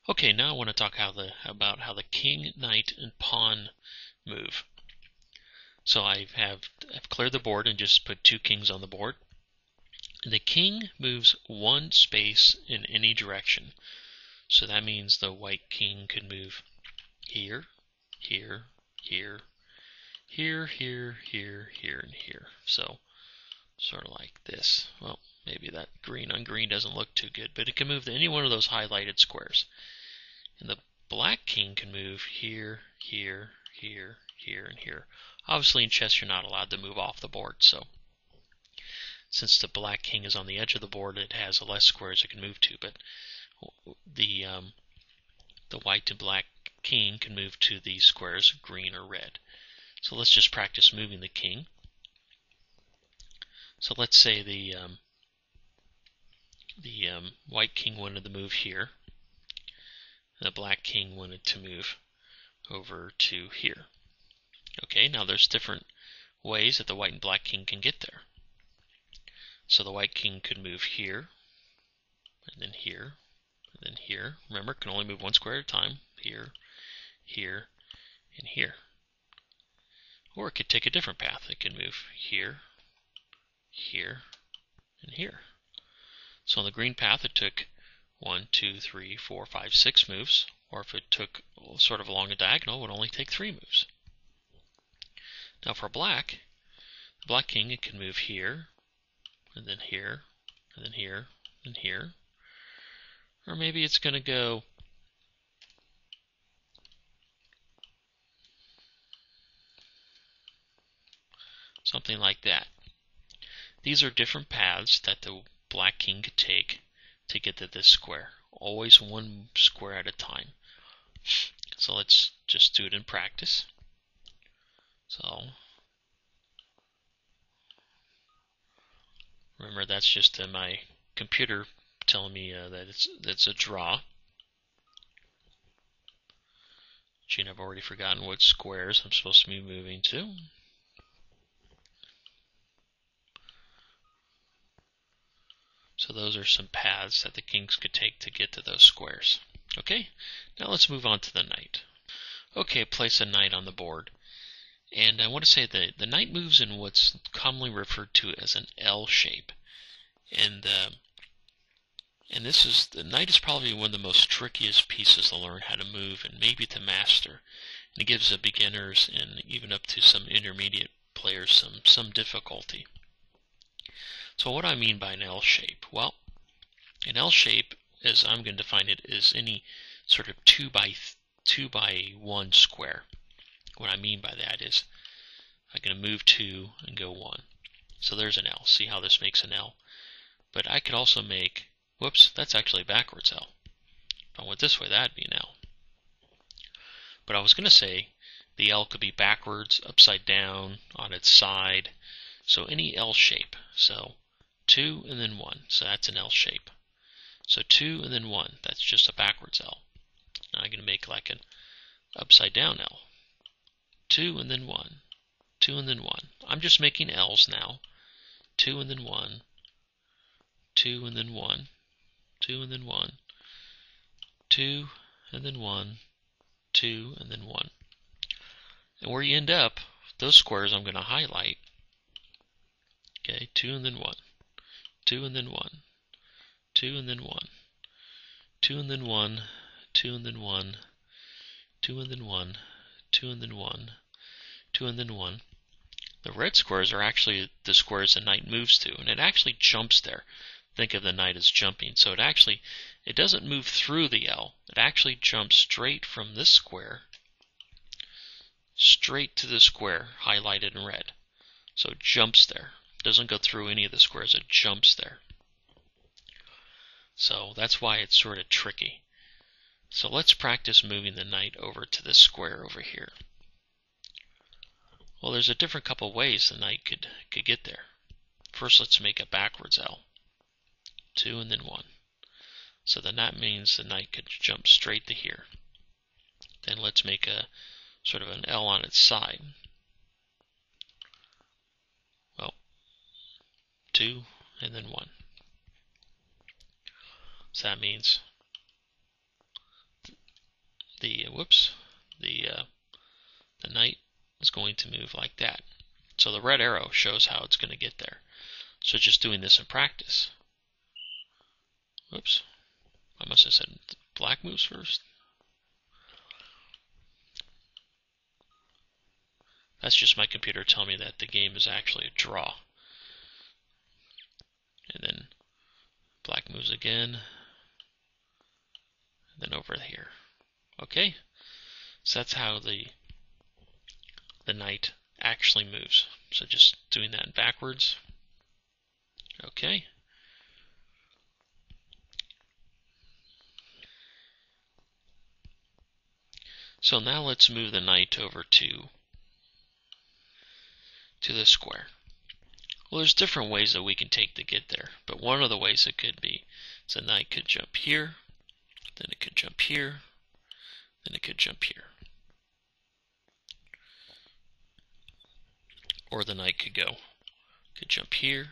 Okay, now I want to talk about how the king, knight, and pawn move. So I've cleared the board and just put 2 kings on the board. The king moves 1 space in any direction. So that means the white king could move here, here, here, here, here, here, here, and here. So sort of like this. Well, maybe that green on green doesn't look too good, but it can move to any one of those highlighted squares. And the black king can move here, here, here, here, and here. Obviously in chess you're not allowed to move off the board, so since the black king is on the edge of the board, it has less squares it can move to, but the white and black king can move to these squares, green or red. So let's just practice moving the king. So let's say the white king wanted to move here. The black king wanted to move over to here. Okay, now there's different ways that the white and black king can get there. So the white king could move here, and then here, and then here. Remember, it can only move 1 square at a time. Here, here, and here. Or it could take a different path. It could move here, here, and here. So on the green path it took 1, 2, 3, 4, 5, 6 moves, or if it took sort of along a diagonal, it would only take 3 moves. Now for black, the black king, it can move here, and then here, and then here, and here. Or maybe it's going to go something like that. These are different paths that the black king could take to get to this square. Always 1 square at a time. So let's just do it in practice. So remember, that's just my computer telling me that it's a draw. Gene, I've already forgotten what squares I'm supposed to be moving to. So those are some paths that the kings could take to get to those squares. Okay, now let's move on to the knight. Okay, place a knight on the board. And I want to say that the knight moves in what's commonly referred to as an L shape. And the knight is probably one of the most trickiest pieces to learn how to move and maybe to master. And it gives the beginners and even up to some intermediate players some difficulty. So what do I mean by an L shape? Well, an L shape, as I'm going to define it, is any sort of 2 by 1 square. What I mean by that is I'm going to move 2 and go 1. So there's an L. See how this makes an L? But I could also make, whoops, that's actually a backwards L. If I went this way, that'd be an L. But I was going to say the L could be backwards, upside down, on its side. So any L shape. So 2 and then 1. So that's an L shape. So 2 and then 1. That's just a backwards L. Now I'm going to make like an upside down L. 2 and then 1. 2 and then 1. I'm just making L's now. 2 and then 1. 2 and then 1. 2 and then 1. 2 and then 1. 2 and then 1. And where you end up, those squares I'm going to highlight. Okay, 2 and then 1. 2 and then 1. 2 and then 1. 2 and then 1. 2 and then 1. 2 and then 1. 2 and then 1. 2 and then 1. The red squares are actually the squares the knight moves to, and it actually jumps there. Think of the knight as jumping. So it doesn't move through the L. It actually jumps straight from this square straight to the square highlighted in red. So it jumps there. It doesn't go through any of the squares. It jumps there. So that's why it's sort of tricky. So let's practice moving the knight over to this square over here. Well, there's a different couple ways the knight could get there. First, let's make a backwards L. 2 and then 1. So then that means the knight could jump straight to here. Then let's make a sort of an L on its side. Well, 2 and then 1. So that means the knight is going to move like that. So the red arrow shows how it's going to get there. So just doing this in practice. Whoops. I must have said black moves first. That's just my computer telling me that the game is actually a draw. And then black moves again. And then over here. Okay? So that's how the knight actually moves. So just doing that backwards. Okay? So now let's move the knight over to the square. Well, there's different ways that we can take to get there, but one of the ways it could be is the knight could jump here, then it could jump here, then it could jump here. Or the knight could jump here,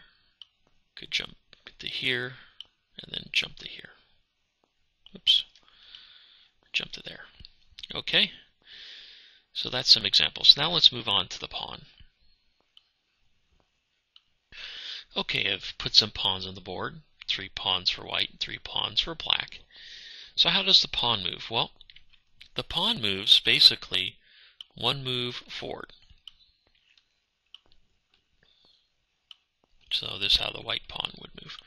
could jump to here, and then jump to here. Oops. Jump to there. Okay? So that's some examples. Now let's move on to the pawn. Okay, I've put some pawns on the board. 3 pawns for white, 3 pawns for black. So how does the pawn move? Well, the pawn moves basically 1 move forward. So this is how the white pawn would move.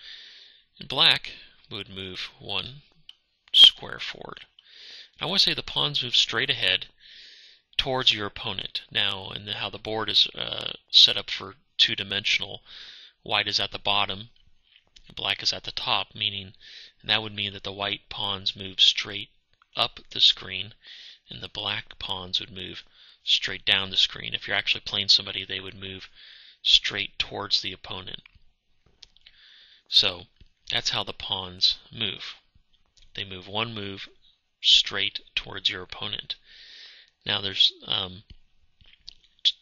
And black would move 1 square forward. I want to say the pawns move straight ahead towards your opponent. Now, and how the board is set up for 2-dimensional, white is at the bottom, and black is at the top, meaning that would mean that the white pawns move straight up the screen, and the black pawns would move straight down the screen. If you're actually playing somebody, they would move straight towards the opponent. So that's how the pawns move. They move 1 move straight towards your opponent. Now there's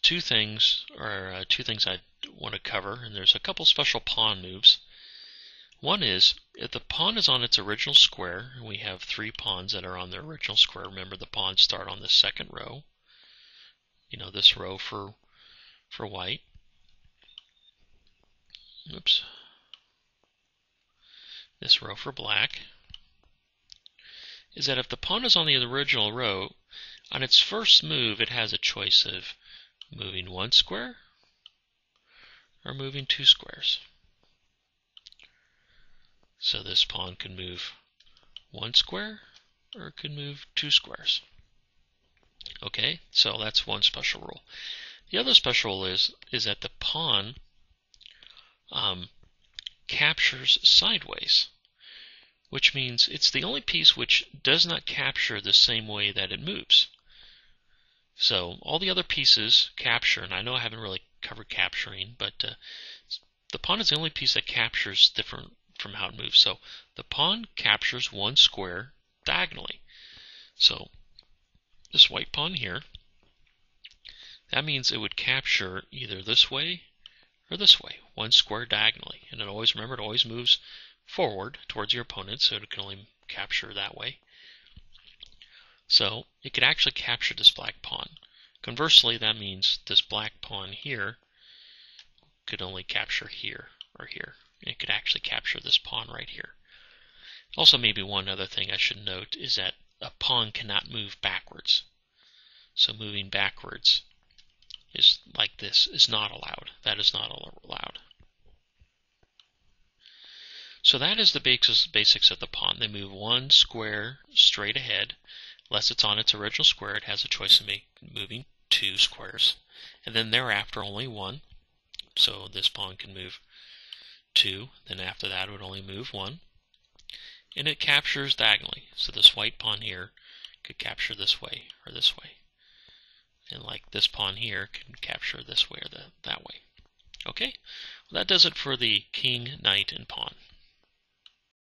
two things I want to cover, and there's a couple special pawn moves. One is, if the pawn is on its original square, and we have 3 pawns that are on their original square. Remember, the pawns start on the 2nd row. You know, this row for white. Oops. This row for black. Is that if the pawn is on the original row, on its first move it has a choice of moving 1 square or moving 2 squares. So this pawn can move 1 square or it could move 2 squares. Okay, so that's one special rule. The other special rule is that the pawn captures sideways, which means it's the only piece which does not capture the same way that it moves. So all the other pieces capture, and I know I haven't really covered capturing, but the pawn is the only piece that captures different from how it moves. So the pawn captures 1 square diagonally. So this white pawn here, that means it would capture either this way or this way, 1 square diagonally. And it always, remember, it always moves forward towards your opponent, so it can only capture that way. So it could actually capture this black pawn. Conversely, that means this black pawn here could only capture here or here. It could actually capture this pawn right here. Also, maybe one other thing I should note is that a pawn cannot move backwards. So moving backwards is like this is not allowed. That is not allowed. So that is the basics of the pawn. They move 1 square straight ahead. Unless it's on its original square, it has a choice of moving 2 squares. And then thereafter only 1. So this pawn can move 2. Then after that it would only move 1. And it captures diagonally. So this white pawn here could capture this way or this way. And like this pawn here can capture this way or that way. Okay? Well, that does it for the king, knight, and pawn.